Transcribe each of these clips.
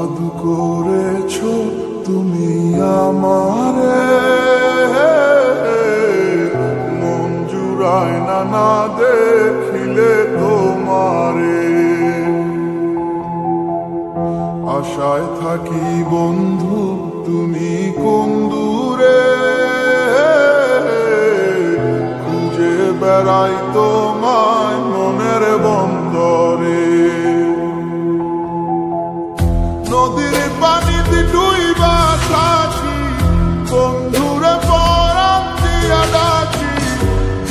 জাদু করেছো তুমি আমারে, মন জুড়ায় না না দেখিলে তোমারে। আশায় থাকি বন্ধু তুমি কোন দূরে, খুঁজে বেড়াই তোমায় মনের বন্দরে। নদীর পানিতে ডুইবা থাকি, বন্ধুরে পরাণ দিয়া ডাকি।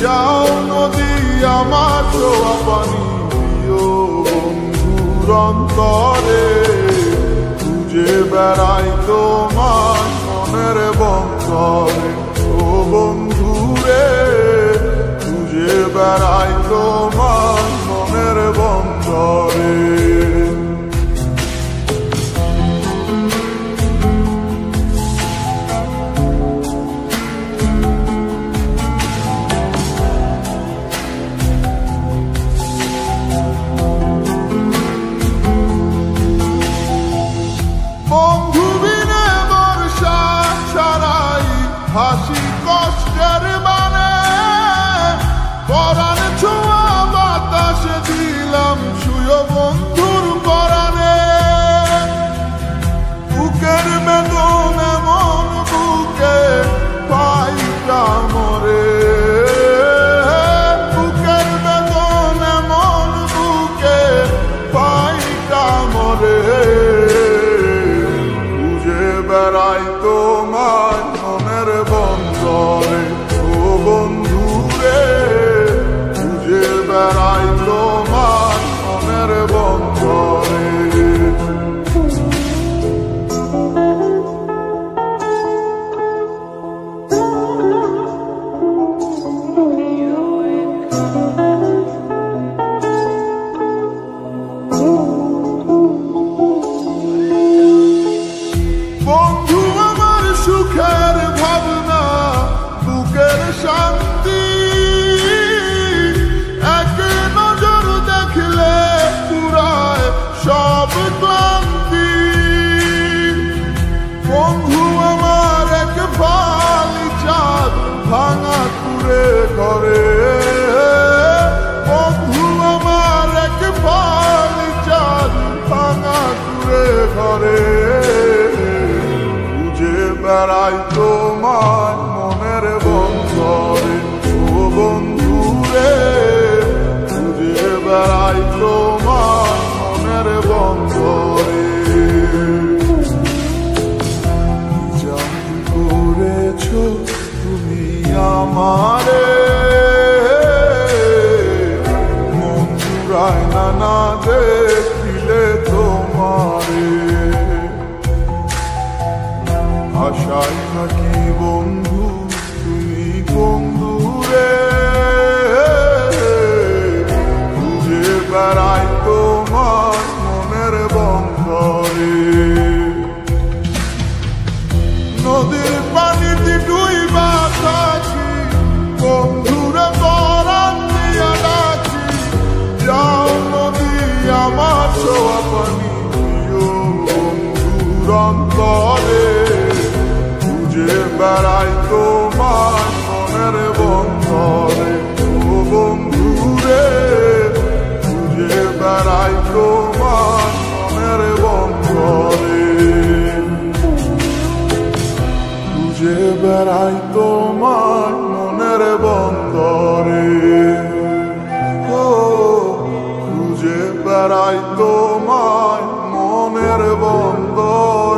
যাও নদী আমার ছোঁয়া পানি দিও বন্ধুর অন্তরে, খুঁজে বেড়াই তোমার মনের বন্দরে। ও বন্ধুরে খুঁজে বেড়াই তোমার মনের বন্দরে। বন্ধু বিনে বর্ষা ছাড়াই হাসি কষ্টের মানে, পরাণ ছোঁয়া বাতাসে দিলাম ছুঁয় বন্ধুর পরাণে। বুকের বেদন এমন বুকে পাই কামরে, বুকের বেদন এমন বুকে পাই কামরে। বেড়াই তোমার মনের বন্দরে, ও বন্ধুরে খুঁজে বেড়াই তোমার মনের বন্দরে। বন্ধু আমার সুখের ভাবনা, বুকের শান্তি, এক নজর দেখলে পুরায় সব ক্লান্তি। বন্ধু আমার এক ফালি চাঁদ ভাঙা কুড়ে ঘরে, বন্ধু আমার এক ফালি চাঁদ ভাঙা কুড়ে ঘরে। বেড়াই তোমার মনের বন্দরে, ও বন্ধুরে খুঁজে বেড়াই তোমার মনের বন্দরে। জাদু করেছো তুমি আমারে, মন জুড়ায় না না দেখিলে তোমারে। আশায় থাকি বন্ধু তুমি কোন দূরে, খুঁজে বেড়াই তোমার মনের বন্দরে। নদীর পানিতে ডুইবা থাকি, বন্ধুরে পরাণ দিয়া ডাকি। যাও নদী আমার ছোঁয়া পানি দিও বন্ধুর অন্তরে, খুঁজে বেড়াই তোমার মনের বন্দরে। ও বন্ধুরে খুঁজে বেড়াই তোমার মনের বন্দরে, খুঁজে বেড়াই তোমার মনের বন্দরে। ও খুঁজে বেড়াই তোমার মনের বন্দরে।